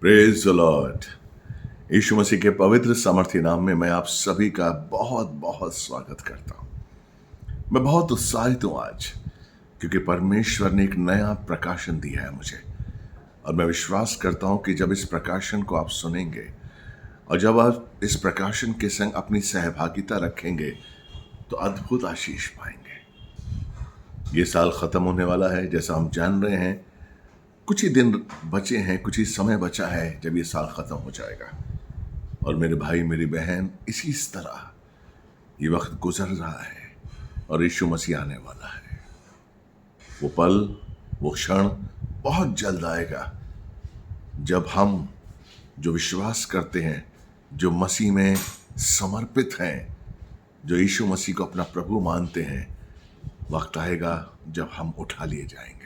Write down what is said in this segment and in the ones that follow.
Praise the lord. यीशु मसीह के पवित्र सामर्थ्य नाम में मैं आप सभी का बहुत बहुत स्वागत करता हूं। मैं बहुत उत्साहित हूं आज, क्योंकि परमेश्वर ने एक नया प्रकाशन दिया है मुझे। और मैं विश्वास करता हूं कि जब इस प्रकाशन को आप सुनेंगे और जब आप इस प्रकाशन के संग अपनी सहभागिता रखेंगे तो अद्भुत आशीष पाएंगे। ये साल खत्म होने वाला है, जैसा हम जान रहे हैं। कुछ ही दिन बचे हैं, कुछ ही समय बचा है जब ये साल खत्म हो जाएगा। और मेरे भाई मेरी बहन, इसी तरह ये वक्त गुजर रहा है और यीशु मसीह आने वाला है। वो पल, वो क्षण बहुत जल्द आएगा जब हम जो विश्वास करते हैं, जो मसीह में समर्पित हैं, जो यीशु मसीह को अपना प्रभु मानते हैं, वक्त आएगा जब हम उठा लिए जाएंगे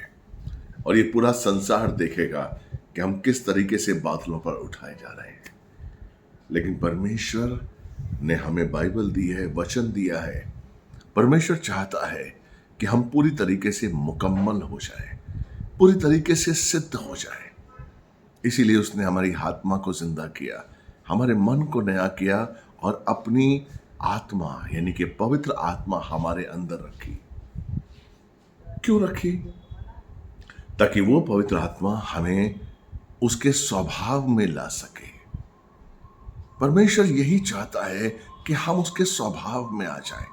और ये पूरा संसार देखेगा कि हम किस तरीके से बादलों पर उठाए जा रहे हैं। लेकिन परमेश्वर ने हमें बाइबल दी है, वचन दिया है। परमेश्वर चाहता है कि हम पूरी तरीके से मुकम्मल हो जाए, पूरी तरीके से सिद्ध हो जाए। इसीलिए उसने हमारी आत्मा को जिंदा किया, हमारे मन को नया किया और अपनी आत्मा यानी कि पवित्र आत्मा हमारे अंदर रखी। क्यों रखी? ताकि वो पवित्र आत्मा हमें उसके स्वभाव में ला सके। परमेश्वर यही चाहता है कि हम उसके स्वभाव में आ जाएं।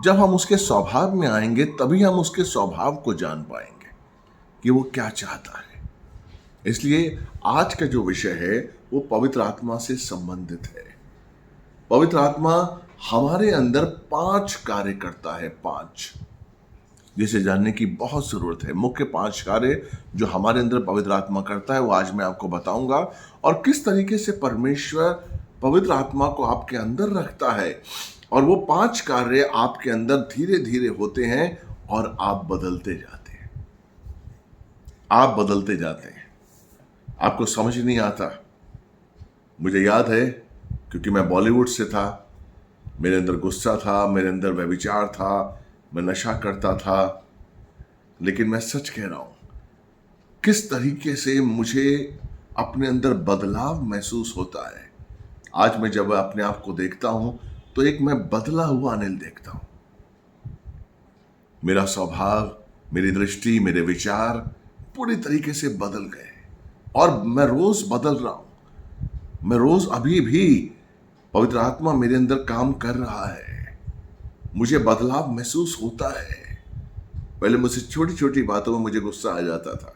जब हम उसके स्वभाव में आएंगे तभी हम उसके स्वभाव को जान पाएंगे कि वो क्या चाहता है। इसलिए आज का जो विषय है वो पवित्र आत्मा से संबंधित है। पवित्र आत्मा हमारे अंदर 5 कार्य करता है, 5, जिसे जानने की बहुत जरूरत है। मुख्य 5 कार्य जो हमारे अंदर पवित्र आत्मा करता है वो आज मैं आपको बताऊंगा, और किस तरीके से परमेश्वर पवित्र आत्मा को आपके अंदर रखता है और वो 5 कार्य आपके अंदर धीरे धीरे होते हैं और आप बदलते जाते हैं। आप बदलते जाते हैं, आपको समझ नहीं आता। मुझे याद है, क्योंकि मैं बॉलीवुड से था, मेरे अंदर गुस्सा था, मेरे अंदर व्यभिचार था, मैं नशा करता था। लेकिन मैं सच कह रहा हूं, किस तरीके से मुझे अपने अंदर बदलाव महसूस होता है। आज मैं जब अपने आप को देखता हूं तो एक मैं बदला हुआ अनिल देखता हूं। मेरा स्वभाव, मेरी दृष्टि, मेरे विचार पूरी तरीके से बदल गए और मैं रोज बदल रहा हूं। मैं रोज अभी भी पवित्र आत्मा मेरे अंदर काम कर रहा है, मुझे बदलाव महसूस होता है। पहले मुझसे छोटी छोटी बातों में मुझे गुस्सा आ जाता था,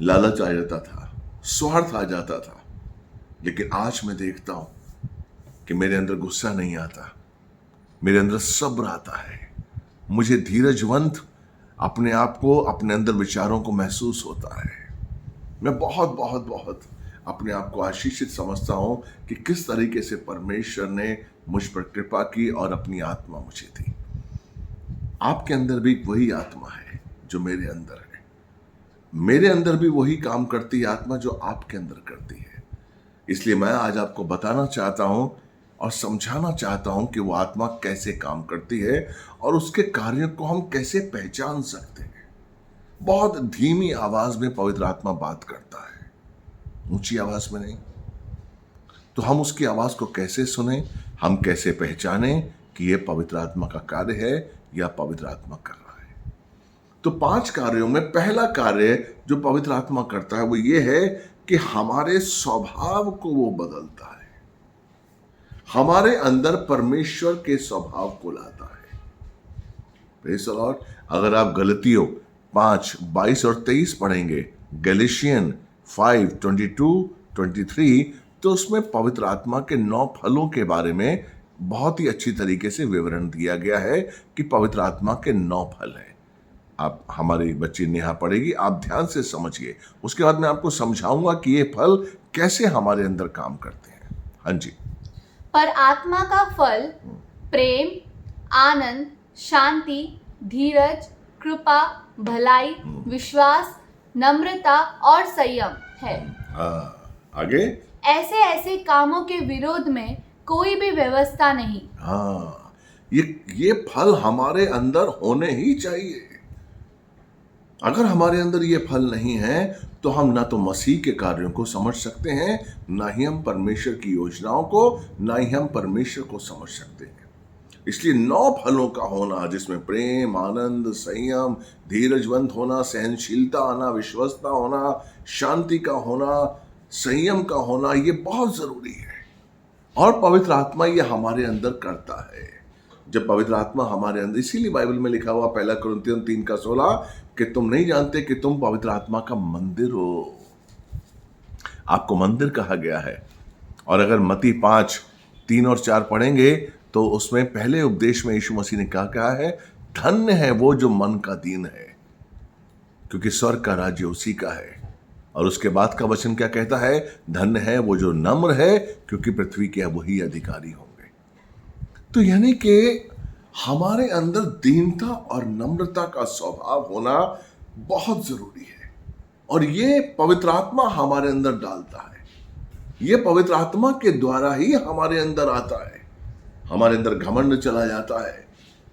लालच आ जाता था, स्वार्थ आ जाता था। लेकिन आज मैं देखता हूं कि मेरे अंदर गुस्सा नहीं आता, मेरे अंदर सब्र आता है। मुझे धीरजवंत अपने आप को, अपने अंदर विचारों को महसूस होता है। मैं बहुत बहुत बहुत अपने आप को आशीषित समझता हूं कि किस तरीके से परमेश्वर ने मुझ पर कृपा की और अपनी आत्मा मुझे दी। आपके अंदर भी वही आत्मा है जो मेरे अंदर है। मेरे अंदर भी वही काम करती है आत्मा जो आपके अंदर करती है। इसलिए मैं आज आपको बताना चाहता हूं और समझाना चाहता हूं कि वो आत्मा कैसे काम करती है और उसके कार्यों को हम कैसे पहचान सकते हैं। बहुत धीमी आवाज में पवित्र आत्मा बात करता है, ऊंची आवाज में नहीं। तो हम उसकी आवाज को कैसे सुने, हम कैसे पहचाने कि यह पवित्र आत्मा का कार्य है या पवित्र आत्मा कर रहा है। तो 5 कार्यों में पहला कार्य जो पवित्र आत्मा करता है वो ये है कि हमारे स्वभाव को वो बदलता है, हमारे अंदर परमेश्वर के स्वभाव को लाता है। Praise the Lord. अगर आप गलतियों 5:22 और 23 पढ़ेंगे, गैलेशियन 5:22-23, तो उसमें पवित्र आत्मा के 9 फलों के बारे में बहुत ही अच्छी तरीके से विवरण दिया गया है कि पवित्र आत्मा के 9 फल हैं। आप, हमारी बच्ची नेहा पढ़ेगी, आप ध्यान से समझिए। उसके बाद मैं आपको समझाऊंगा कि ये फल कैसे हमारे अंदर काम करते हैं। हाँ जी। पर आत्मा का फल प्रेम, आनंद, शांति, धीरज, कृपा, भलाई, विश्वास, नम्रता और संयम है। आगे, ऐसे कामों के विरोध में कोई भी व्यवस्था नहीं। हाँ, ये फल हमारे अंदर होने ही चाहिए। अगर हमारे अंदर ये फल नहीं है तो हम ना तो मसीह के कार्यों को समझ सकते हैं, ना ही हम परमेश्वर की योजनाओं को, ना ही हम परमेश्वर को समझ सकते हैं। इसलिए 9 फलों का होना, जिसमें प्रेम, आनंद, संयम, धीरजवंत होना, सहनशीलता आना, विश्वसता होना, शांति का होना, संयम का होना, ये बहुत जरूरी है। और पवित्र आत्मा ये हमारे अंदर करता है। जब पवित्र आत्मा हमारे अंदर, इसीलिए बाइबल में लिखा हुआ 1 कुरिन्थियों 3:16 कि तुम नहीं जानते कि तुम पवित्र आत्मा का मंदिर हो। आपको मंदिर कहा गया है। और अगर मत्ती 5:3 और 4 पढ़ेंगे तो उसमें पहले उपदेश में यीशु मसीह ने कहा है, धन्य है वो जो मन का दीन है, क्योंकि स्वर्ग का राज्य उसी का है। और उसके बाद का वचन क्या कहता है, धन्य है वो जो नम्र है, क्योंकि पृथ्वी के वही अधिकारी होंगे। तो यानी कि हमारे अंदर दीनता और नम्रता का स्वभाव होना बहुत जरूरी है। और ये पवित्र आत्मा हमारे अंदर डालता है। ये पवित्र आत्मा के द्वारा ही हमारे अंदर आता है। हमारे अंदर घमंड चला जाता है,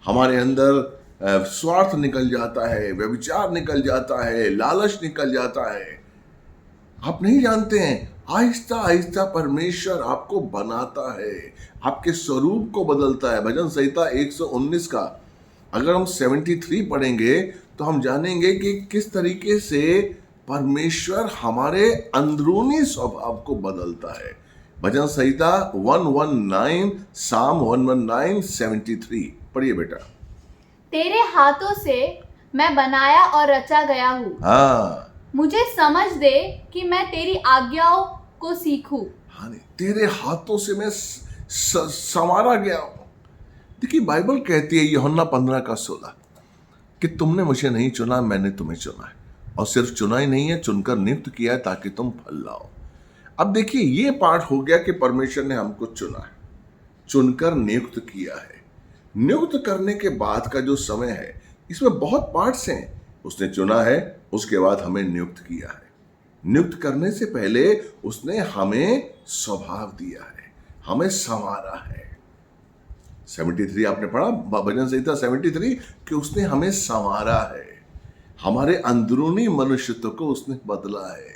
हमारे अंदर स्वार्थ निकल जाता है, व्यभिचार निकल जाता है, लालच निकल जाता है। आप नहीं जानते हैं, आहिस्ता आहिस्ता परमेश्वर आपको बनाता है, आपके स्वरूप को बदलता है। भजन संहिता 119 का अगर हम 73 पढ़ेंगे तो हम जानेंगे कि किस तरीके से परमेश्वर हमारे अंदरूनी स्वभाव को बदलता है। भजन संहिता 119, साम 119, 73 पढ़िए बेटा। तेरे हाथों से मैं बनाया और रचा गया हूँ। हाँ, मुझे समझ दे कि मैं तेरी आज्ञाओं को सीखूं। हाँ, तेरे हाथों से मैं संवारा गया हूं। देखिए बाइबल कहती है यूहन्ना 15:16 कि तुमने मुझे नहीं चुना, मैंने तुम्हें चुना है। और सिर्फ चुना ही नहीं है, चुनकर नियुक्त किया है ताकि तुम फल लाओ। अब देखिए ये पार्ट हो गया कि परमेश्वर ने हमको चुना है, चुनकर नियुक्त किया है। नियुक्त करने के बाद का जो समय है, इसमें बहुत पार्ट्स हैं। उसने चुना है, उसके बाद हमें नियुक्त किया है। नियुक्त करने से पहले उसने हमें स्वभाव दिया है, हमें संवारा है। 73 आपने पढ़ा भजन संहिता 73 कि उसने हमें संवारा है, हमारे अंदरूनी मनुष्यत्व को उसने बदला है।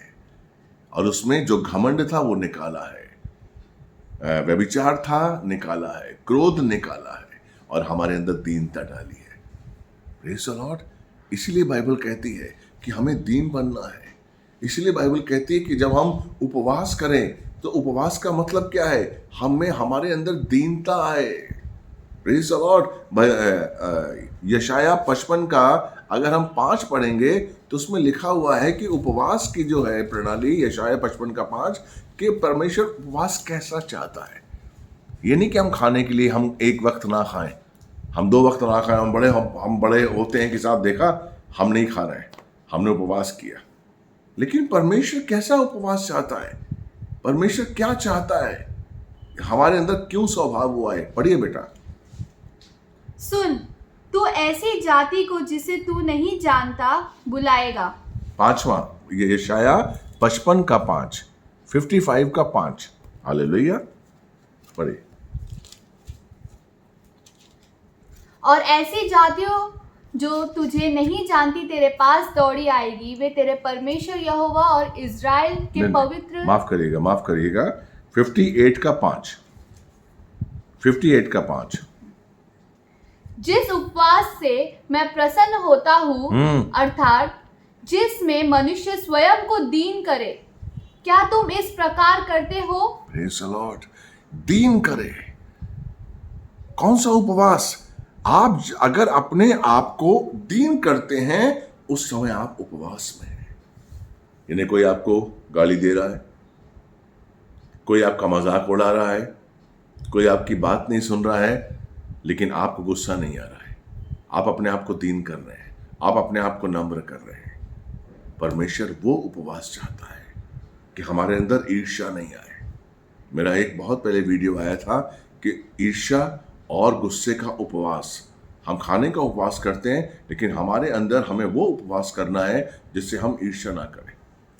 और उसमें जो घमंड था वो निकाला है, व्यभिचार था निकाला है, क्रोध निकाला है, और हमारे अंदर दीनता डाली है। Praise the Lord. इसीलिए बाइबल कहती है कि हमें दीन बनना है। इसलिए बाइबल कहती है कि जब हम उपवास करें तो उपवास का मतलब क्या है, हमें हमारे अंदर दीनता आए। Praise the lord. यशाया 55 का अगर हम 5 पढ़ेंगे तो उसमें लिखा हुआ है कि उपवास की जो है प्रणाली, यशाया 55:5 कि परमेश्वर उपवास कैसा चाहता है। ये नहीं कि हम खाने के लिए हम एक वक्त ना खाएं, हम 2 वक्त ना खाएं, हम बड़े होते हैं कि साहब देखा हम नहीं खा रहे हैं, हमने उपवास किया। लेकिन परमेश्वर कैसा उपवास चाहता है, परमेश्वर क्या चाहता है, हमारे अंदर क्यों स्वभाव हुआ है। पढ़िए बेटा। सुन, तू ऐसी जाति को जिसे तू नहीं जानता बुलाएगा। 5वां ये यशाया 55:5, 55:5। हालेलुया। पढ़िए। और ऐसी जातियों जो तुझे नहीं जानती तेरे पास दौड़ी आएगी, वे तेरे परमेश्वर यहोवा और इज़राइल के पवित्र। माफ करिएगा 58:5, 58:5। जिस उपवास से मैं प्रसन्न होता हूँ, अर्थात जिसमें मनुष्य स्वयं को दीन करे, क्या तुम इस प्रकार करते हो? Praise the Lord. दीन करे, कौन सा उपवास? आप अगर अपने आप को दीन करते हैं उस समय आप उपवास में हैं। यानी कोई आपको गाली दे रहा है, कोई आपका मजाक उड़ा रहा है, कोई आपकी बात नहीं सुन रहा है, लेकिन आपको गुस्सा नहीं आ रहा है, आप अपने आप को दीन कर रहे हैं, आप अपने आप को नम्र कर रहे हैं। परमेश्वर वो उपवास चाहता है कि हमारे अंदर ईर्ष्या नहीं आए। मेरा एक बहुत पहले वीडियो आया था कि ईर्ष्या और गुस्से का उपवास। हम खाने का उपवास करते हैं, लेकिन हमारे अंदर हमें वो उपवास करना है जिससे हम ईर्ष्या ना करें।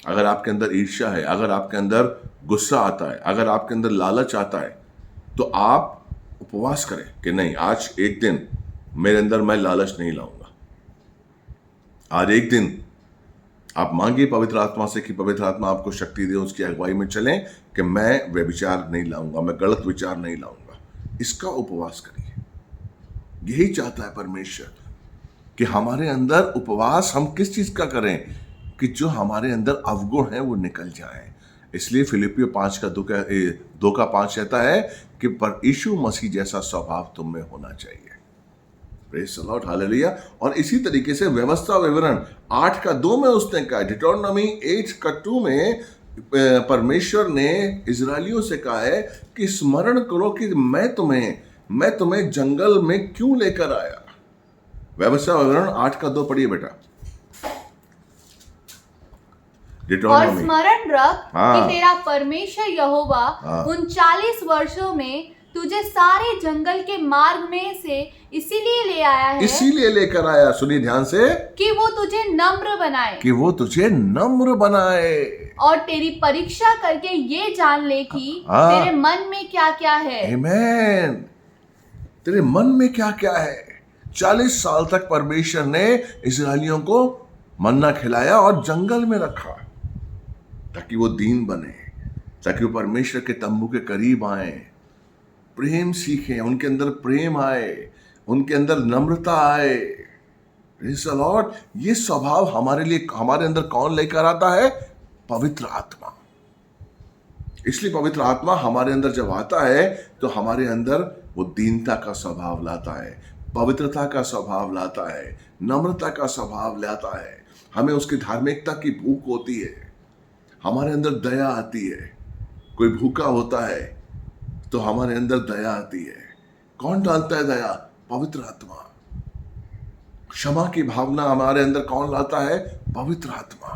अगर आपके अंदर ईर्ष्या है, अगर आपके अंदर गुस्सा आता है, अगर आपके अंदर लालच आता है, तो आप उपवास करें कि नहीं, आज एक दिन मेरे अंदर मैं लालच नहीं लाऊंगा, आज एक दिन आप मांगिए पवित्र आत्मा से कि पवित्र आत्मा आपको शक्ति दे, उसकी अगुवाई में चलें कि मैं व्यभिचार नहीं लाऊंगा, मैं गलत विचार नहीं लाऊंगा। इसका उपवास करिए। यही चाहता है परमेश्वर कि हमारे अंदर उपवास हम किस चीज का करें कि जो हमारे अंदर अवगुण है वो निकल जाए। इसलिए फिलिपियो 2:5 कहता है कि पर यीशु मसीह जैसा स्वभाव तुम में होना चाहिए। Praise the lord, hallelujah. और इसी तरीके से व्यवस्था विवरण 8:2 में उसने कहा, डिटोनॉमी 8:2 में परमेश्वर ने इजरायलियों से कहा है कि स्मरण करो कि मैं तुम्हें जंगल में क्यों लेकर आया। व्यवस्था विवरण 8:2 पढ़िए बेटा। और स्मरण रख हाँ। कि तेरा परमेश्वर यहोवा हाँ। 39 वर्षों में तुझे सारे जंगल के मार्ग में से इसीलिए ले आया है, इसीलिए लेकर आया, सुनिए ध्यान से, कि वो तुझे नम्र बनाए, कि वो तुझे नम्र बनाए और तेरी परीक्षा करके ये जान ले कि हाँ। तेरे मन में क्या क्या है। आमीन। तेरे मन में क्या क्या है। 40 साल तक परमेश्वर ने इस्राएलियों को मन्ना खिलाया और जंगल में रखा ताकि वो दीन बने, ताकि वो परमेश्वर के तंबू के करीब आए, प्रेम सीखें, उनके अंदर प्रेम आए, उनके अंदर नम्रता आए। Praise the Lord. ये स्वभाव हमारे अंदर कौन लेकर आता है? पवित्र आत्मा। इसलिए पवित्र आत्मा हमारे अंदर जब आता है तो हमारे अंदर वो दीनता का स्वभाव लाता है, पवित्रता का स्वभाव लाता है, नम्रता का स्वभाव लाता है। हमें उसकी धार्मिकता की भूख होती है, हमारे अंदर दया आती है। कोई भूखा होता है तो हमारे अंदर दया आती है। कौन डालता है दया? पवित्र आत्मा। क्षमा की भावना हमारे अंदर कौन लाता है? पवित्र आत्मा।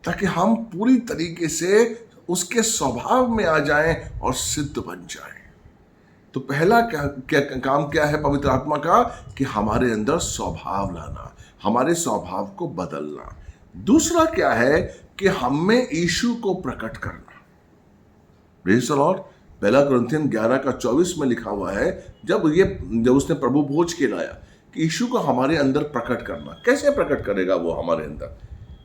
ताकि हम पूरी तरीके से उसके स्वभाव में आ जाएं और सिद्ध बन जाएं। तो पहला काम क्या है पवित्र आत्मा का? कि हमारे अंदर स्वभाव लाना, हमारे स्वभाव को बदलना। दूसरा क्या है? कि हम में यीशु को प्रकट करना। Praise the Lord. 1 कुरिन्थियन 11:24 में लिखा हुआ है, जब उसने प्रभु भोज खिलाया, कि यीशु को हमारे अंदर प्रकट करना। कैसे प्रकट करेगा वो हमारे अंदर?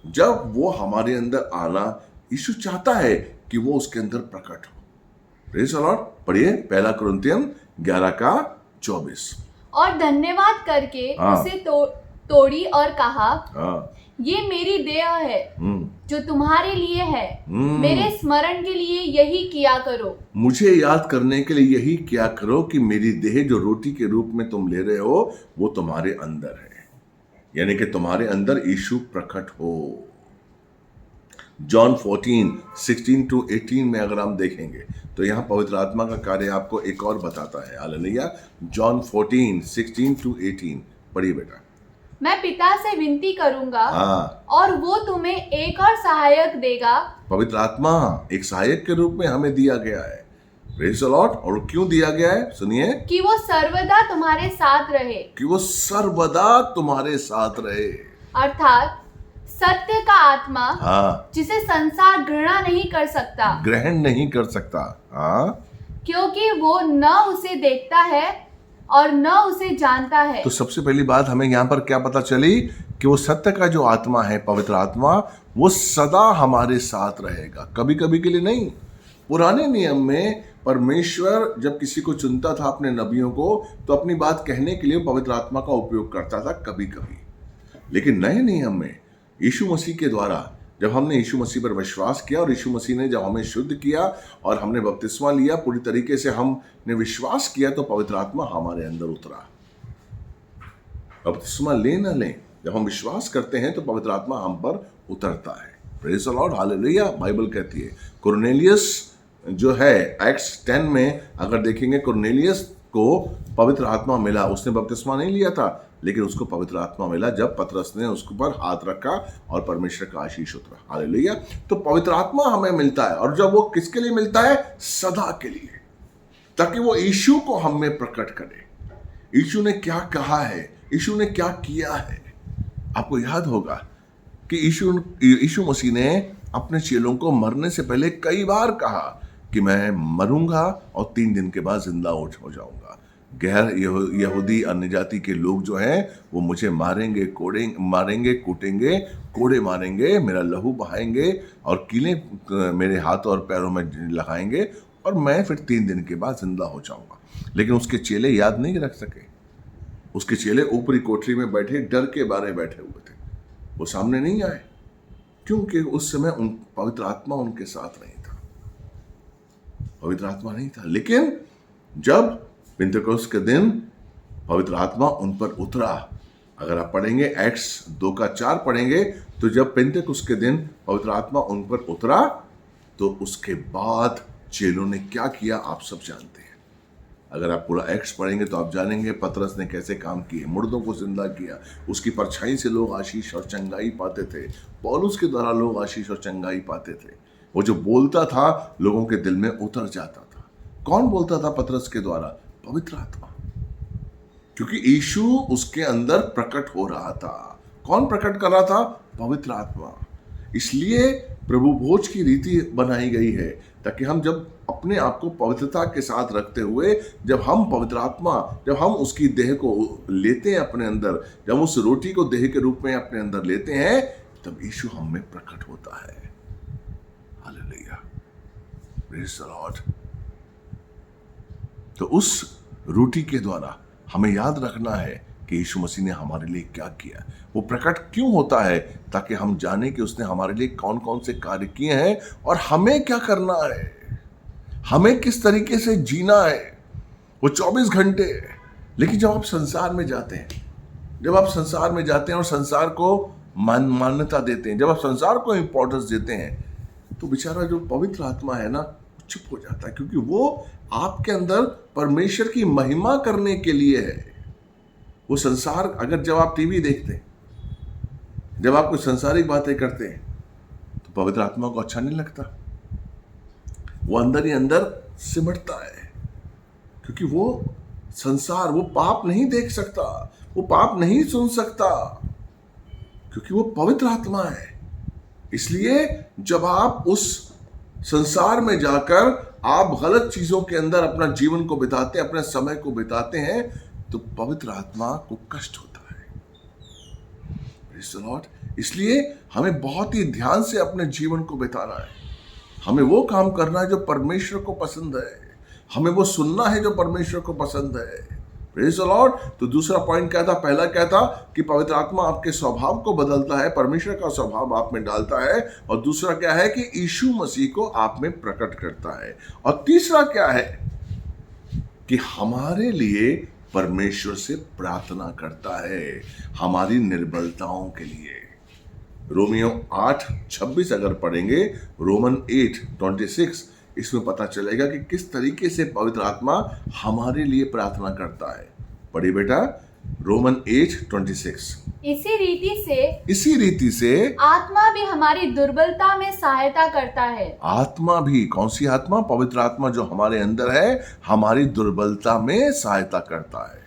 जब वो हमारे अंदर आना, यीशु चाहता है कि वो उसके अंदर प्रकट हो। Praise the Lord. पढ़िए 1 कुरिन्थियन 11:24। और धन्यवाद करके हाँ। उसे तोड़ी और कहा, हाँ। ये मेरी देह है जो तुम्हारे लिए है, मेरे स्मरण के लिए यही किया करो। मुझे याद करने के लिए यही किया करो कि मेरी देह जो रोटी के रूप में तुम ले रहे हो वो तुम्हारे अंदर है, यानी कि तुम्हारे अंदर यीशु प्रकट हो। जॉन 14:16-18 में अगर हम देखेंगे तो यहाँ पवित्र आत्मा का कार्य आपको एक और बताता है। हालेलुया। जॉन 14:16-18 पढ़िए बेटा। मैं पिता से विनती करूंगा, हाँ। और वो तुम्हें एक और सहायक देगा। पवित्र आत्मा एक सहायक के रूप में हमें दिया गया है। Praise the Lord. और क्यों दिया गया है? सुनिए। कि वो सर्वदा तुम्हारे साथ रहे। कि वो सर्वदा तुम्हारे साथ रहे। अर्थात सत्य का आत्मा, हाँ। जिसे संसार घृणा नहीं कर सकता, ग्रहण नहीं कर सकता। हाँ। क्योंकि वो न उसे देखता है और न उसे जानता है। तो सबसे पहली बात हमें यहाँ पर क्या पता चली? कि वो सत्य का जो आत्मा है, पवित्र आत्मा, वो सदा हमारे साथ रहेगा, कभी कभी के लिए नहीं। पुराने नियम में परमेश्वर जब किसी को चुनता था अपने नबियों को, तो अपनी बात कहने के लिए पवित्र आत्मा का उपयोग करता था कभी कभी। लेकिन नए नियम में यीशु मसीह के द्वारा जब हमने यीशु मसीह पर विश्वास किया और यीशु मसीह ने जब हमें शुद्ध किया और हमने बपतिस्मा लिया, पूरी तरीके से हमने विश्वास किया, तो पवित्र आत्मा हमारे अंदर उतरा। बपतिस्मा ले न लें, जब हम विश्वास करते हैं तो पवित्र आत्मा हम पर उतरता है। Praise the lord. Hallelujah. Bible कहती है कुरनेलियस जो है एक्ट्स 10 में अगर देखेंगे, कुरनेलियस को पवित्र आत्मा मिला। उसने बपतिस्मा नहीं लिया था, लेकिन उसको पवित्र आत्मा मिला जब पतरस ने उसके ऊपर हाथ रखा और परमेश्वर का आशीष उतरा। हालेलुया। तो पवित्र आत्मा हमें मिलता है, और जब वो किसके लिए मिलता है? सदा के लिए, ताकि वो यीशु को हम में प्रकट करे। यीशु ने क्या कहा है, यीशु ने क्या किया है। आपको याद होगा कि यीशु मसीह ने अपने चेलों को मरने से पहले कई बार कहा कि मैं मरूंगा और 3 दिन के बाद जिंदा हो जाऊंगा। यहूदी अन्य जाति के लोग जो हैं वो मुझे मारेंगे, कूटेंगे, कोड़े मारेंगे, मेरा लहू बहाएंगे और कीलें मेरे हाथ और पैरों में लगाएंगे और मैं फिर 3 दिन के बाद जिंदा हो जाऊंगा। लेकिन उसके चेले याद नहीं रख सके। उसके चेले ऊपरी कोठरी में बैठे डर के बारे बैठे हुए थे, वो सामने नहीं आए क्योंकि उस समय पवित्र आत्मा उनके साथ नहीं था, पवित्र आत्मा नहीं था। लेकिन जब पिंतेकोस्त के दिन पवित्र आत्मा उन पर उतरा, अगर आप पढ़ेंगे एक्ट्स 2:4 पढ़ेंगे तो जब पिंतेकोस्त के दिन पवित्र आत्मा उन पर उतरा तो उसके बाद चेलों ने क्या किया आप सब जानते हैं। अगर आप पूरा एक्ट्स पढ़ेंगे तो आप जानेंगे पतरस ने कैसे काम किए, मुर्दों को जिंदा किया, उसकी परछाई से लोग आशीष और चंगाई पाते थे, पौलुस के द्वारा लोग आशीष और चंगाई पाते थे। वो जो बोलता था लोगों के दिल में उतर जाता था। कौन बोलता था पतरस के द्वारा? पवित्र आत्मा, क्योंकि यीशु उसके अंदर प्रकट हो रहा था। कौन प्रकट कर रहा था? पवित्र आत्मा। इसलिए प्रभु भोज की रीति बनाई गई है ताकि हम जब अपने आप को पवित्रता के साथ रखते हुए जब हम उसकी देह को लेते हैं अपने अंदर, जब उस रोटी को देह के रूप में अपने अंदर लेते हैं तब यीशु हम में प्रकट होता है। Hallelujah, praise the Lord. तो उस रोटी के द्वारा हमें याद रखना है कि यीशु मसीह ने हमारे लिए क्या किया। वो प्रकट क्यों होता है? ताकि हम जाने कि उसने हमारे लिए कौन कौन से कार्य किए हैं और हमें क्या करना है, हमें किस तरीके से जीना है। वो 24 घंटे। लेकिन जब आप संसार में जाते हैं और संसार को मान्यता देते हैं, जब आप संसार को इंपॉर्टेंस देते हैं तो बेचारा जो पवित्र आत्मा है ना चुप हो जाता है, क्योंकि वो आपके अंदर परमेश्वर की महिमा करने के लिए है। वो संसार, अगर जब आप टीवी देखते हैं, जब आप कुछ संसारिक बातें करते हैं तो पवित्र आत्मा को अच्छा नहीं लगता। वो अंदर ही अंदर सिमटता है, क्योंकि वो संसार, वो पाप नहीं देख सकता, वो पाप नहीं सुन सकता, क्योंकि वो पवित्र आत्मा है। इसलिए जब आप उस संसार में जाकर आप गलत चीजों के अंदर अपना जीवन को बिताते हैं, अपने समय को बिताते हैं, तो पवित्र आत्मा को कष्ट होता है। Praise the Lord. इसलिए हमें बहुत ही ध्यान से अपने जीवन को बिताना है। हमें वो काम करना है जो परमेश्वर को पसंद है, हमें वो सुनना है जो परमेश्वर को पसंद है। Praise the Lord. तो दूसरा पॉइंट क्या था? पहला क्या था कि पवित्र आत्मा आपके स्वभाव को बदलता है, परमेश्वर का स्वभाव आप में डालता है। और दूसरा क्या है कि यीशु मसीह को आप में प्रकट करता है। और तीसरा क्या है कि हमारे लिए परमेश्वर से प्रार्थना करता है, हमारी निर्बलताओं के लिए। रोमियो 8:26 अगर पढ़ेंगे, रोमन 8:26, इसमें पता चलेगा कि किस तरीके से पवित्र आत्मा हमारे लिए प्रार्थना करता है। पढ़िए बेटा, रोमन 8:26। इसी रीति से आत्मा भी हमारी दुर्बलता में सहायता करता है। आत्मा भी, कौन सी आत्मा? पवित्र आत्मा जो हमारे अंदर है, हमारी दुर्बलता में सहायता करता है।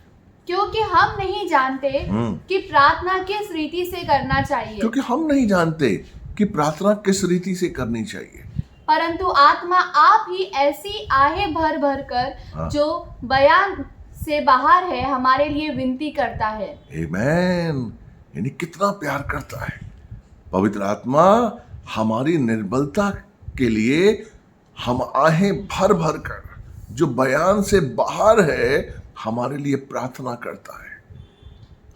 क्योंकि हम नहीं जानते कि प्रार्थना किस रीति से करना चाहिए। क्योंकि हम नहीं जानते कि प्रार्थना किस रीति से करनी चाहिए, परंतु आत्मा आप ही ऐसी आहें भर भर कर जो बयान से बाहर है हमारे लिए विनती करता है। आमेन। यानी कितना प्यार करता है पवित्र आत्मा हमारी निर्बलता के लिए। हम आहें भर भर कर जो बयान से बाहर है हमारे लिए प्रार्थना करता है।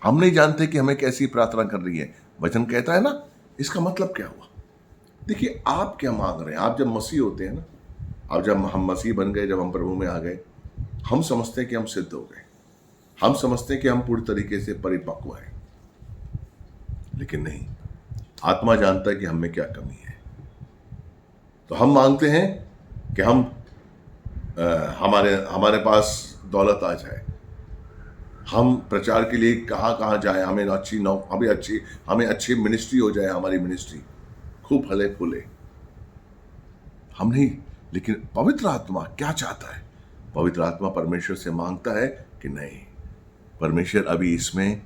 हम नहीं जानते कि हमें कैसी प्रार्थना कर रही है। वचन कहता है ना, इसका मतलब क्या हुआ? देखिए, आप क्या मांग रहे हैं? आप जब मसीह होते हैं ना, अब जब हम मसीह बन गए, जब हम प्रभु में आ गए, हम समझते हैं कि हम सिद्ध हो गए, हम समझते हैं कि हम पूरी तरीके से परिपक्व हैं। लेकिन नहीं, आत्मा जानता है कि हम में क्या कमी है। तो हम मांगते हैं कि हमारे पास दौलत आ जाए, हम प्रचार के लिए कहाँ कहाँ जाए, हमें अच्छी मिनिस्ट्री हो जाए, हमारी मिनिस्ट्री खूब फले फूले। हम नहीं, लेकिन पवित्र आत्मा क्या चाहता है? पवित्र आत्मा परमेश्वर से मांगता है कि नहीं, परमेश्वर अभी इसमें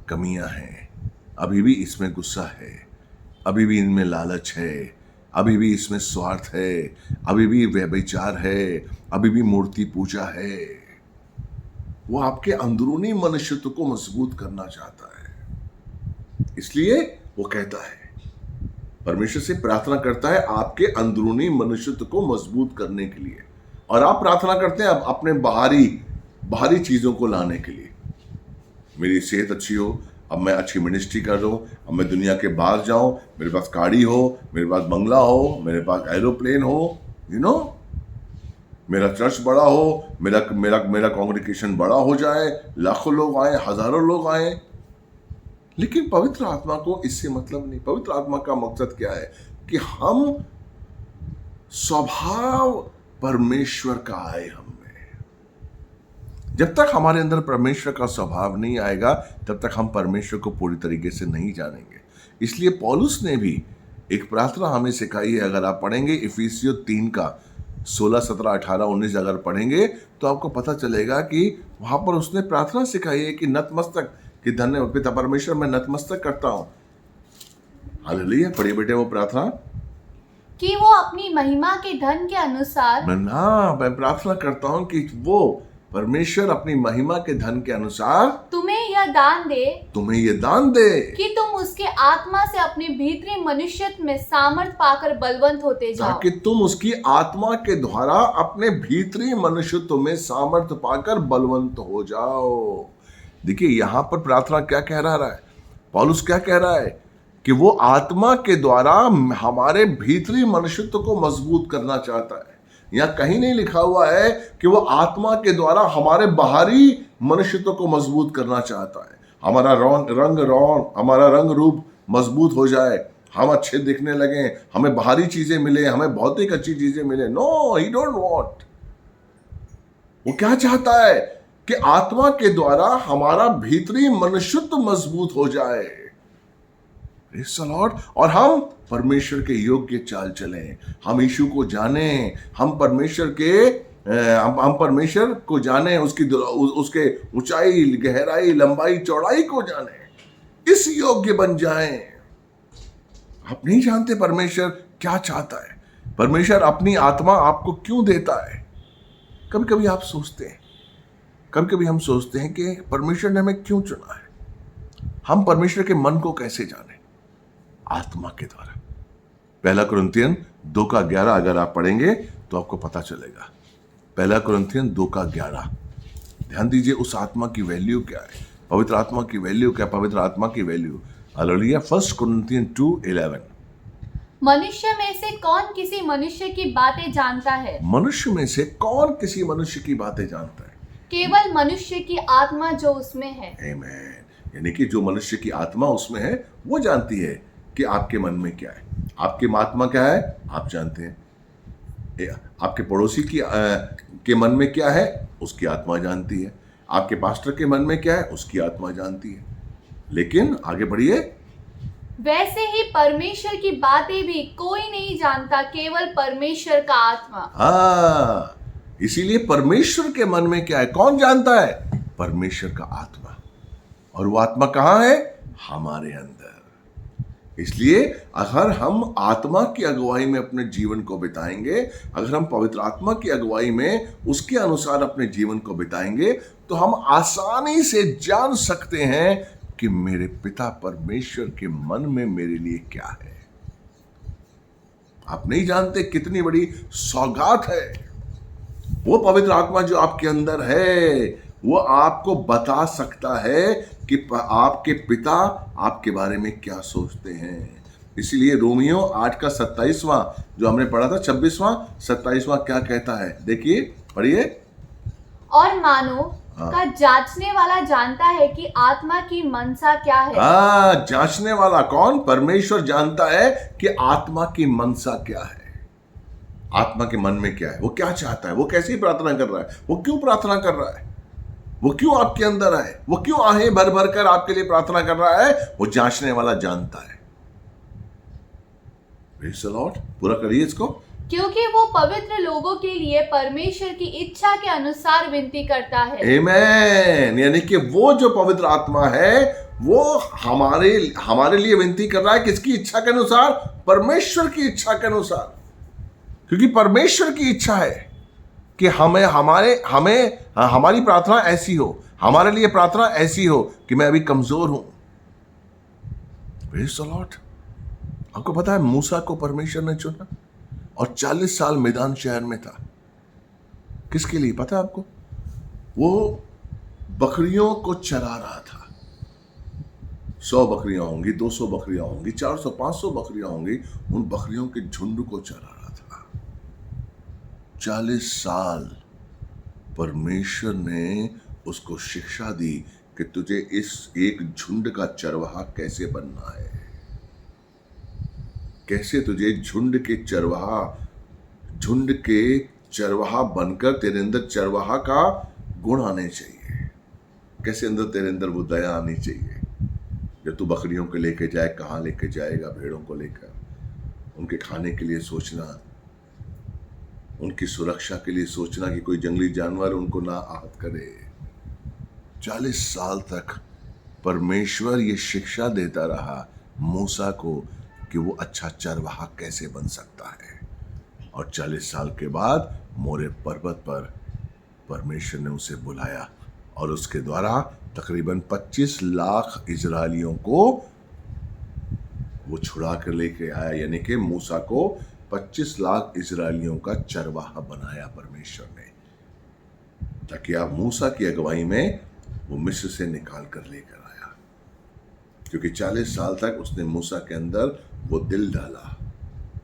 कमियां हैं, अभी भी इसमें गुस्सा है, अभी भी इनमें लालच है, अभी भी इसमें स्वार्थ है, अभी भी व्यभिचार है, अभी भी मूर्ति पूजा है। वो आपके अंदरूनी मनुष्यत्व को मजबूत करना चाहता है। इसलिए वो कहता है, परमेश्वर से प्रार्थना करता है आपके अंदरूनी मनुष्यत्व को मजबूत करने के लिए। और आप प्रार्थना करते हैं अपने बाहरी चीजों को लाने के लिए। मेरी सेहत अच्छी हो, अब मैं अच्छी मिनिस्ट्री कर रहा हूँ, अब मैं दुनिया के बाहर जाऊं, मेरे पास गाड़ी हो, मेरे पास बंगला हो, मेरे पास एरोप्लेन हो, मेरा चर्च बड़ा हो, मेरा कांग्रेगेशन बड़ा हो जाए, लाखों लोग आए, हजारों लोग आए। लेकिन पवित्र आत्मा को इससे मतलब नहीं। पवित्र आत्मा का मकसद क्या है? कि हम स्वभाव परमेश्वर का आए हम में। जब तक हमारे अंदर परमेश्वर का स्वभाव नहीं आएगा, तब तक हम परमेश्वर को पूरी तरीके से नहीं जानेंगे। इसलिए पौलुस ने भी एक प्रार्थना हमें सिखाई है। अगर आप पढ़ेंगे इफिसियों 3 का 16, 17, 18, 19 अगर पढ़ेंगे तो आपको पता चलेगा कि वहां पर उसने प्रार्थना सिखाई है कि नतमस्तक, कि धन्य पिता परमेश्वर मैं नतमस्तक करता हूं। हालेलुया। पढ़िए बेटे वो प्रार्थना, कि वो अपनी महिमा के धन के अनुसार, मैं प्रार्थना करता हूं कि वो परमेश्वर अपनी महिमा के धन के अनुसार तुम्हें यह दान दे कि तुम उसके आत्मा से अपने भीतरी मनुष्यत्व में सामर्थ पाकर बलवंत होते जाओ। ताकि तुम उसकी आत्मा के द्वारा अपने भीतरी मनुष्यत्व में सामर्थ पाकर बलवंत हो जाओ। देखिए यहां पर प्रार्थना क्या कह रहा है, पौलुस क्या कह रहा है? कि वो आत्मा के द्वारा हमारे भीतरी मनुष्यत्व को मजबूत करना चाहता है। यहाँ कहीं नहीं लिखा हुआ है कि वो आत्मा के द्वारा हमारे बाहरी मनुष्यत्व को मजबूत करना चाहता है। हमारा हमारा रंग रूप मजबूत हो जाए, हम अच्छे दिखने लगे, हमें बाहरी चीजें मिले, हमें भौतिक अच्छी चीजें मिले। No, he don't want. वो क्या चाहता है? कि आत्मा के द्वारा हमारा भीतरी मनुष्यत्व मजबूत हो जाए और हम परमेश्वर के योग्य चाल चलें, हम यीशु को जाने, हम परमेश्वर को जाने, उसके ऊंचाई, गहराई, लंबाई, चौड़ाई को जाने, इस योग्य बन जाएं। आप नहीं जानते परमेश्वर क्या चाहता है, परमेश्वर अपनी आत्मा आपको क्यों देता है। कभी कभी आप सोचते हैं, कभी हम सोचते हैं कि परमेश्वर ने हमें क्यों चुना है। हम परमेश्वर के मन को कैसे जाने? आत्मा के द्वारा। 1 कुरिन्थियन 2 का 11 अगर आप पढ़ेंगे तो आपको पता चलेगा। 1 कुरिन्थियन 2 का 11। ध्यान दीजिए उस आत्मा की वैल्यू क्या है, पवित्र आत्मा की वैल्यू क्या, पवित्र आत्मा की वैल्यू। हालेलुया। 1 कुरिन्थियन 2:11। मनुष्य में से कौन किसी मनुष्य की बातें जानता है? मनुष्य में से कौन किसी मनुष्य की बातें जानता है? केवल मनुष्य की आत्मा जो उसमें है। आमीन। यानी कि जो मनुष्य की आत्मा उसमें है वो जानती है कि आपके मन में क्या है। आपकी आत्मा क्या है आप जानते हैं। आपके पड़ोसी के मन में क्या है उसकी आत्मा जानती है। आपके पास्टर के मन में क्या है उसकी आत्मा जानती है। लेकिन आगे बढ़िए। वैसे ही परमेश्वर की बातें भी कोई नहीं जानता, केवल परमेश्वर का आत्मा। इसीलिए परमेश्वर के मन में क्या है कौन जानता है? परमेश्वर का आत्मा। और वो आत्मा कहाँ है? हमारे अंदर। इसलिए अगर हम आत्मा की अगुवाई में अपने जीवन को बिताएंगे, अगर हम पवित्र आत्मा की अगुवाई में उसके अनुसार अपने जीवन को बिताएंगे, तो हम आसानी से जान सकते हैं कि मेरे पिता परमेश्वर के मन में मेरे लिए क्या है। आप नहीं जानते कितनी बड़ी सौगात है। वो पवित्र आत्मा जो आपके अंदर है वो आपको बता सकता है कि आपके पिता आपके बारे में क्या सोचते हैं। इसलिए रोमियो 8 का 27वां जो हमने पढ़ा था, 26वां 27वां क्या कहता है देखिए, पढ़िए। और मानो का जांचने वाला जानता है कि आत्मा की मनसा क्या है। जांचने वाला कौन? परमेश्वर जानता है कि आत्मा की मनसा क्या है, आत्मा के मन में क्या है, वो क्या चाहता है, वो कैसी प्रार्थना कर रहा है, वो क्यों प्रार्थना कर रहा है, वो क्यों आपके अंदर है, वो क्यों आहें भर भर कर आपके लिए प्रार्थना कर रहा है। वो जांचने वाला जानता है। Praise the Lord. पूरा करिए इसको। क्योंकि वो पवित्र लोगों के लिए परमेश्वर की इच्छा के अनुसार विनती करता है। आमीन। यानी कि वो जो पवित्र आत्मा है वो हमारे लिए विनती कर रहा है। किसकी इच्छा के अनुसार? परमेश्वर की इच्छा के अनुसार। क्योंकि परमेश्वर की इच्छा है कि हमारी प्रार्थना ऐसी हो, हमारे लिए प्रार्थना ऐसी हो कि मैं अभी कमजोर हूं। Praise the Lord. आपको पता है मूसा को परमेश्वर ने चुना और 40 साल मैदान शहर में था। किसके लिए पता है आपको? वो बकरियों को चरा रहा था। 100 बकरियां होंगी, 200 बकरियां होंगी, 400 500 बकरियां होंगी, उन बकरियों के झुंड को चरा रहा था। 40 साल परमेश्वर ने उसको शिक्षा दी कि तुझे इस एक झुंड का चरवाहा कैसे बनना है, कैसे तुझे झुंड के चरवाहा बनकर तेरे अंदर चरवाहा का गुण आने चाहिए, कैसे अंदर तेरे अंदर वो दया आनी चाहिए। जब तू बकरियों को लेके जाए, कहाँ लेके जाएगा? भेड़ों को लेकर, उनके खाने के लिए सोचना, उनकी सुरक्षा के लिए सोचना कि कोई जंगली जानवर उनको ना आहत करे। 40 साल तक परमेश्वर ये शिक्षा देता रहा मूसा को कि वो अच्छा चरवाहा कैसे बन सकता है। और 40 साल के बाद मोरे पर्वत पर परमेश्वर ने उसे बुलाया और उसके द्वारा तकरीबन 25 लाख इजरायलियों को वो छुड़ा कर लेके आया। यानी कि मूसा को 25 लाख इजरायलियों का चरवाहा बनाया परमेश्वर ने, ताकि आप मूसा की अगुवाई में वो मिस्र से निकाल कर लेकर आया। क्योंकि 40 साल तक उसने मूसा के अंदर वो दिल डाला,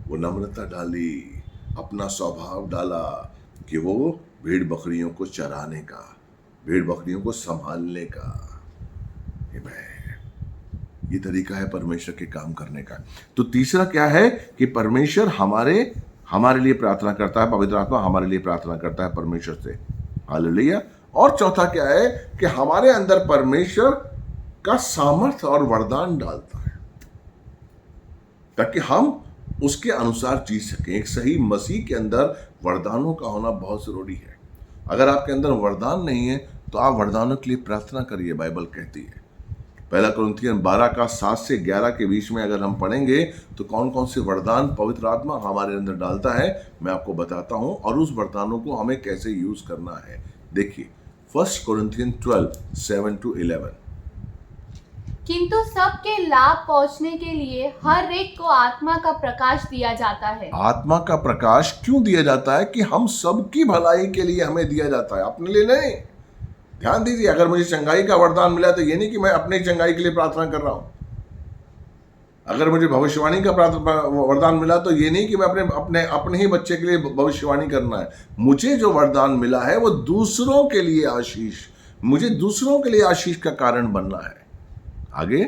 वो नम्रता डाली, अपना स्वभाव डाला कि वो भेड़ बकरियों को चराने का, भेड़ बकरियों को संभालने का। ये तरीका है परमेश्वर के काम करने का। तो तीसरा क्या है कि परमेश्वर हमारे लिए प्रार्थना करता है, पवित्र आत्मा हमारे लिए प्रार्थना करता है परमेश्वर से। हालेलुया। और चौथा क्या है कि हमारे अंदर परमेश्वर का सामर्थ्य और वरदान डालता है ताकि हम उसके अनुसार जी सकें। एक सही मसीह के अंदर वरदानों का होना बहुत जरूरी है। अगर आपके अंदर वरदान नहीं है तो आप वरदानों के लिए प्रार्थना करिए। बाइबल कहती है, पहला कुरिन्थियन 12 का 7 से 11 के बीच में अगर हम पढ़ेंगे तो कौन कौन से वरदान पवित्र आत्मा हमारे अंदर डालता है मैं आपको बताता हूं, और उस वरदानों को हमें कैसे यूज करना है। देखिए 1 कुरिन्थियन 12:7-11। किंतु सबके लाभ पहुंचने के लिए हर एक को आत्मा का प्रकाश दिया जाता है। आत्मा का प्रकाश क्यों दिया जाता है? कि हम सबकी भलाई के लिए हमें दिया जाता है, अपने लिए नहीं। ध्यान दीजिए, अगर मुझे चंगाई का वरदान मिला तो ये नहीं कि मैं अपने चंगाई के लिए प्रार्थना कर रहा हूं। अगर मुझे भविष्यवाणी का वरदान मिला तो ये नहीं कि मैं अपने ही बच्चे के लिए भविष्यवाणी करना है। मुझे जो वरदान मिला है वो दूसरों के लिए आशीष, मुझे दूसरों के लिए आशीष का कारण बनना है। आगे,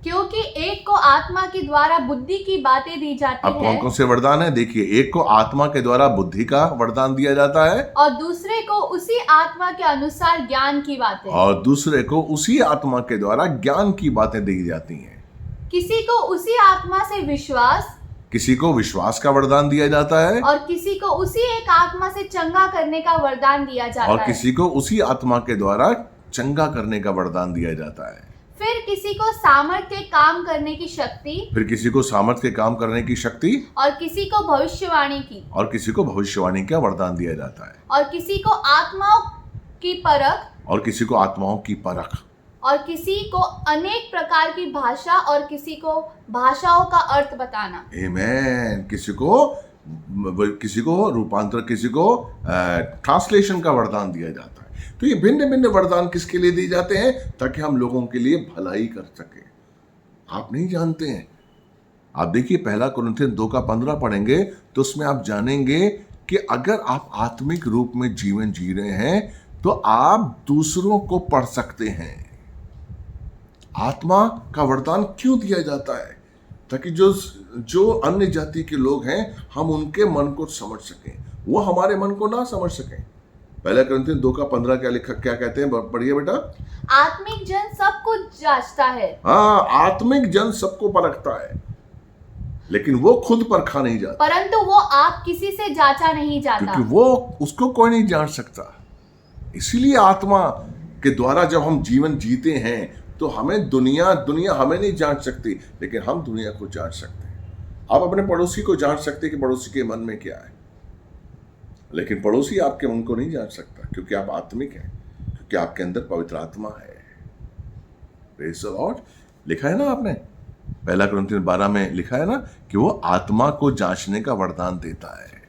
क्योंकि एक को आत्मा के द्वारा बुद्धि की बातें दी जाती अब कौन कौन से वरदान है? देखिए, एक को आत्मा के द्वारा बुद्धि का वरदान दिया जाता है, और दूसरे को उसी आत्मा के अनुसार ज्ञान की बातें, और दूसरे को उसी आत्मा के द्वारा ज्ञान की बातें दी जाती हैं। किसी को उसी आत्मा से विश्वास, किसी को विश्वास का वरदान दिया जाता है, और किसी को उसी एक आत्मा से चंगा करने का वरदान दिया जाता और है। किसी को उसी आत्मा के द्वारा चंगा करने का वरदान दिया जाता है। फिर किसी को सामर्थ्य के काम करने की शक्ति, फिर किसी को सामर्थ्य के काम करने की शक्ति, और किसी को भविष्यवाणी की, और किसी को भविष्यवाणी का वरदान दिया जाता है, और किसी को आत्माओं की परख, और किसी को आत्माओं की परख, और किसी को अनेक प्रकार की भाषा, और किसी को भाषाओं का अर्थ बताना। आमेन। किसी को रूपांतर, किसी को ट्रांसलेशन का वरदान दिया जाता है। तो ये भिन्न भिन्न वरदान किसके लिए दिए जाते हैं? ताकि हम लोगों के लिए भलाई कर सके। आप नहीं जानते हैं, आप देखिए पहला कुरिन्थियन 2:15 पढ़ेंगे तो उसमें आप जानेंगे कि अगर आप आत्मिक रूप में जीवन जी रहे हैं तो आप दूसरों को पढ़ सकते हैं। आत्मा का वरदान क्यों दिया जाता है? ताकि जो अन्य जाति के लोग हैं हम उनके मन को समझ सकें, वो हमारे मन को ना समझ सकें। पहला कुरिन्थियन 2:15 क्या कहते हैं? पढ़िए बेटा। आत्मिक जन सब कुछ जांचता है। हाँ, आत्मिक जन सबको परखता है, लेकिन वो खुद परखा नहीं जाता, परंतु वो आप किसी से जांचा नहीं जाता, क्योंकि वो उसको कोई नहीं जान सकता। इसीलिए आत्मा के द्वारा जब हम जीवन जीते हैं तो हमें दुनिया हमें नहीं जांच सकती, लेकिन हम दुनिया को जांच सकते हैं। आप अपने पड़ोसी को जांच सकते हैं कि पड़ोसी के मन में क्या है। लेकिन पड़ोसी आपके मन को नहीं जान सकता, क्योंकि आप आत्मिक हैं, क्योंकि आपके अंदर पवित्र आत्मा है। Praise the Lord. लिखा है ना आपने, 1 कुरिन्थियों 12 में लिखा है ना कि वो आत्मा को जांचने का वरदान देता है।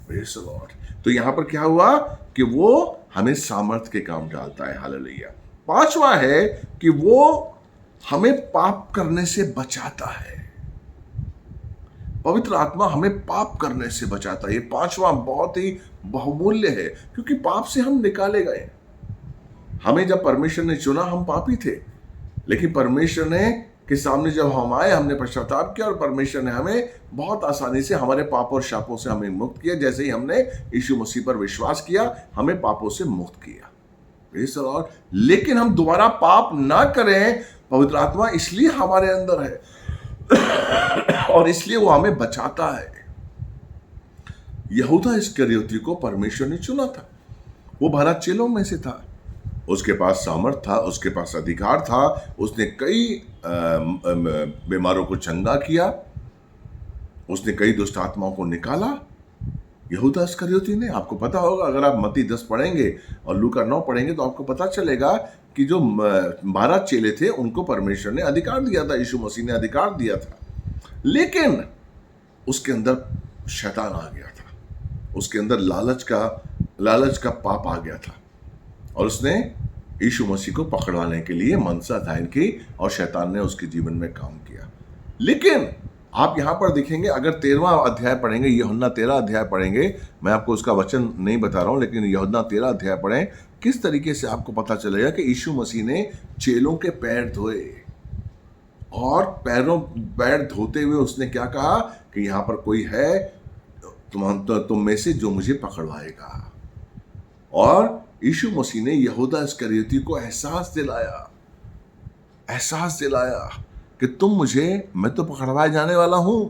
Praise the Lord. तो यहां पर क्या हुआ कि वो हमें सामर्थ्य के काम डालता है। हालेलुया। 5वां है कि वो हमें पाप करने से बचाता है। पवित्र आत्मा हमें पाप करने से बचाता है। ये 5वां बहुत ही बहुमूल्य है, क्योंकि पाप से हम निकाले गए। हमें जब परमेश्वर ने चुना, हम पापी थे, लेकिन परमेश्वर ने के सामने जब हम आए, हमने पश्चाताप किया और परमेश्वर ने हमें बहुत आसानी से हमारे पाप और शापों से हमें मुक्त किया। जैसे ही हमने यीशु मसीह पर विश्वास किया, हमें पापों से मुक्त किया। Praise the Lord. लेकिन हम दोबारा पाप ना करें, पवित्र आत्मा इसलिए हमारे अंदर है और इसलिए वो हमें बचाता है। यहूदा इस्करियोती को परमेश्वर ने चुना था। वो 12 चेलों में से था। उसके पास सामर्थ था, उसके पास अधिकार था, उसने कई बीमारों को चंगा किया, उसने कई दुष्ट आत्माओं को निकाला। यहूदा इस्करियोती ने, आपको पता होगा, अगर आप मत्ती 10 पढ़ेंगे और लूका 9 पढ़ेंगे तो आपको पता चलेगा कि जो 12 चेले थे उनको परमेश्वर ने अधिकार दिया था, यीशु मसीह ने अधिकार दिया था, लेकिन उसके अंदर शैतान आ गया था, उसके अंदर लालच का पाप आ गया था और उसने यीशु मसीह को पकड़वाने के लिए मनसा जाहिर की और शैतान ने उसके जीवन में काम किया। लेकिन आप यहां पर देखेंगे, अगर 13वां अध्याय पढ़ेंगे, यूहन्ना 13 अध्याय पढ़ेंगे, मैं आपको उसका वचन नहीं बता रहा हूं, लेकिन यूहन्ना 13 अध्याय पढ़ें, किस तरीके से आपको पता चलेगा कि यीशु मसीह ने चेलों के पैर धोए और पैर धोते हुए उसने क्या कहा कि यहां पर कोई है तुम में से जो मुझे पकड़वाएगा। और यीशु मसीह ने यहूदा इस्करियोती को एहसास दिलाया कि मैं तो पकड़वाए जाने वाला हूं,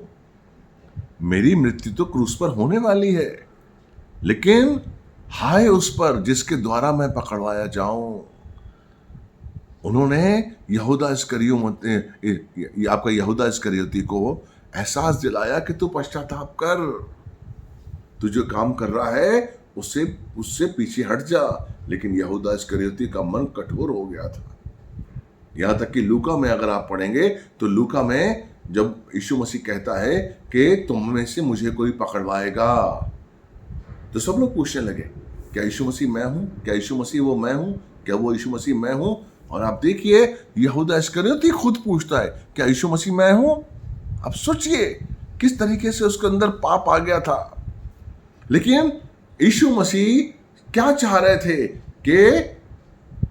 मेरी मृत्यु तो क्रूस पर होने वाली है, लेकिन हाय उस पर जिसके द्वारा मैं पकड़वाया जाऊं। उन्होंने यहूदा इस्करियोती को एहसास दिलाया कि तू पश्चाताप कर, तू जो काम कर रहा है उससे पीछे हट जा। लेकिन यहूदा इस्करियोती का मन कठोर हो गया था। यहां तक कि लूका में अगर आप पढ़ेंगे तो लूका में जब यीशु मसीह कहता है कि तुम में से मुझे कोई पकड़वाएगा, तो सब लोग पूछने लगे, क्या यीशु मसीह मैं हूं? क्या यीशु मसीह वो मैं हूं? क्या वो यीशु मसीह मैं हूं? और आप देखिए, यहूदा इस्करियोती खुद पूछता है, क्या यीशु मसीह मैं हूं? अब सोचिए किस तरीके से उसके अंदर पाप आ गया था। लेकिन यीशु मसीह क्या चाह रहे थे कि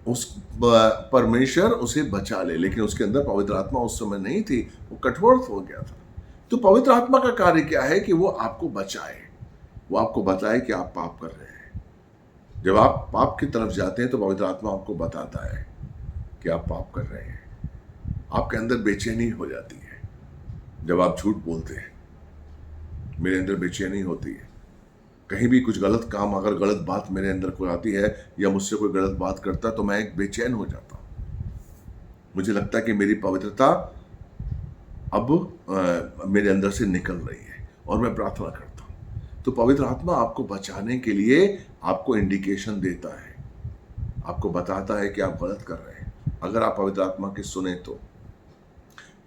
उस परमेश्वर उसे बचा ले, लेकिन उसके अंदर पवित्र आत्मा उस समय नहीं थी, वो कठोर हो गया था। तो पवित्र आत्मा का कार्य क्या है कि वो आपको बचाए, वो आपको बताए कि आप पाप कर रहे हैं। जब आप पाप की तरफ जाते हैं तो पवित्र आत्मा आपको बताता है कि आप पाप कर रहे हैं। आपके अंदर बेचैनी हो जाती है जब आप झूठ बोलते हैं। मेरे अंदर बेचैनी होती है, कहीं भी कुछ गलत काम, अगर गलत बात मेरे अंदर कोई आती है या मुझसे कोई गलत बात करता तो मैं एक बेचैन हो जाता हूं। मुझे लगता है कि मेरी पवित्रता अब मेरे अंदर से निकल रही है और मैं प्रार्थना करता हूं। तो पवित्र आत्मा आपको बचाने के लिए आपको इंडिकेशन देता है, आपको बताता है कि आप गलत कर रहे हैं, अगर आप पवित्र आत्मा की सुने तो।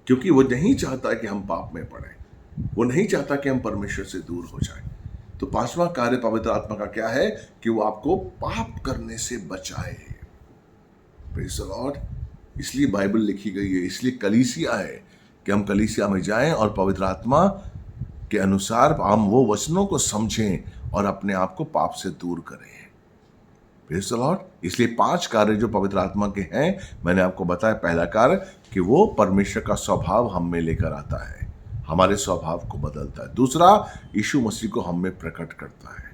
क्योंकि वो नहीं चाहता कि हम पाप में पड़े, वो नहीं चाहता कि हम परमेश्वर से दूर हो जाएं। तो 5वां कार्य पवित्र आत्मा का क्या है कि वो आपको पाप करने से बचाए। Praise the Lord. इसलिए बाइबल लिखी गई है, इसलिए कलीसिया है कि हम कलीसिया में जाएं और पवित्र आत्मा के अनुसार हम वो वचनों को समझें और अपने आप को पाप से दूर करें। Praise the Lord. इसलिए 5 कार्य जो पवित्र आत्मा के हैं, मैंने आपको बताया। पहला कार्य कि वो परमेश्वर का स्वभाव हम में लेकर आता है, हमारे स्वभाव को बदलता है। दूसरा, यीशु मसीह को हम में प्रकट करता है।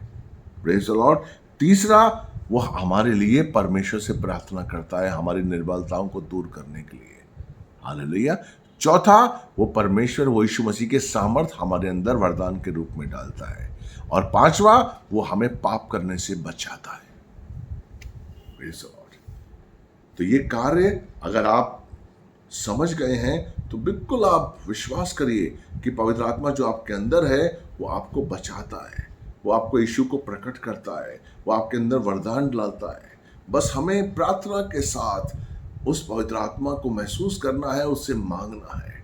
Praise the Lord. तीसरा, वो हमारे लिए परमेश्वर से प्रार्थना करता है हमारी निर्बलताओं को दूर करने के लिए। हालेलुया। चौथा, वो परमेश्वर, वो यीशु मसीह के सामर्थ हमारे अंदर वरदान के रूप में डालता है। और 5वां, वो हमें पाप करने से बचाता है। Praise the Lord. तो ये कार्य अगर आप समझ गए हैं तो बिल्कुल आप विश्वास करिए कि पवित्र आत्मा जो आपके अंदर है वो आपको बचाता है, वो आपको यीशु को प्रकट करता है, वो आपके अंदर वरदान डालता है। बस हमें प्रार्थना के साथ उस पवित्र आत्मा को महसूस करना है, उससे मांगना है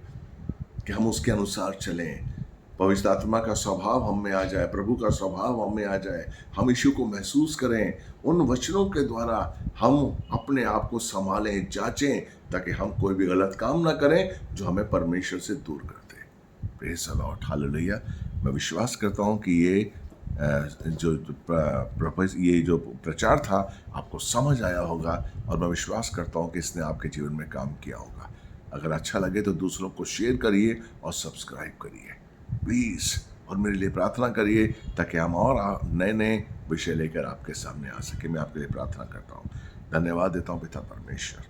कि हम उसके अनुसार चलें। पवित्र आत्मा का स्वभाव हम में आ जाए, प्रभु का स्वभाव हम में आ जाए, हम यीशु को महसूस करें। उन वचनों के द्वारा हम अपने आप को संभालें, जांचें, ताकि हम कोई भी गलत काम ना करें जो हमें परमेश्वर से दूर कर दे। Praise the lord, hallelujah. मैं विश्वास करता हूँ कि ये जो प्रचार था आपको समझ आया होगा, और मैं विश्वास करता हूँ कि इसने आपके जीवन में काम किया होगा। अगर अच्छा लगे तो दूसरों को शेयर करिए और सब्सक्राइब करिए प्लीज़, और मेरे लिए प्रार्थना करिए ताकि हम और नए नए विषय लेकर आपके सामने आ सके। मैं आपके लिए प्रार्थना करता हूँ, धन्यवाद देता हूँ पिता परमेश्वर,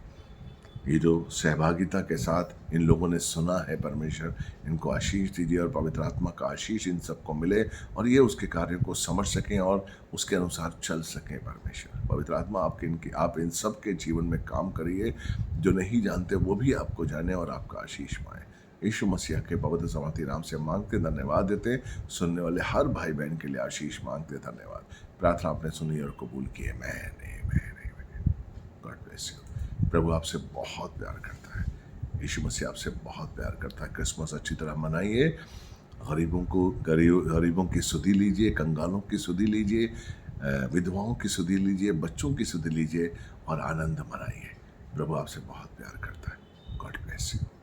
ये जो सहभागिता के साथ इन लोगों ने सुना है परमेश्वर, इनको आशीष दीजिए और पवित्र आत्मा का आशीष इन सबको मिले और ये उसके कार्यों को समझ सकें और उसके अनुसार चल सकें। परमेश्वर पवित्र आत्मा आप इन सब के जीवन में काम करिए, जो नहीं जानते वो भी आपको जाने और आपका आशीष पाएं। यीशु मसीह के पवित्र सामर्थी नाम से मांगते, धन्यवाद देते। सुनने वाले हर भाई बहन के लिए आशीष मांगते, धन्यवाद। प्रार्थना आपने सुनी और कबूल की। मैंने गॉड ब्लेस यू। प्रभु आपसे बहुत प्यार करता है, यीशु मसीह आपसे बहुत प्यार करता है। क्रिसमस अच्छी तरह मनाइए, गरीबों की सुधि लीजिए, कंगालों की सुधि लीजिए, विधवाओं की सुधि लीजिए, बच्चों की सुधि लीजिए और आनंद मनाइए। प्रभु आपसे बहुत प्यार करता है। God bless you.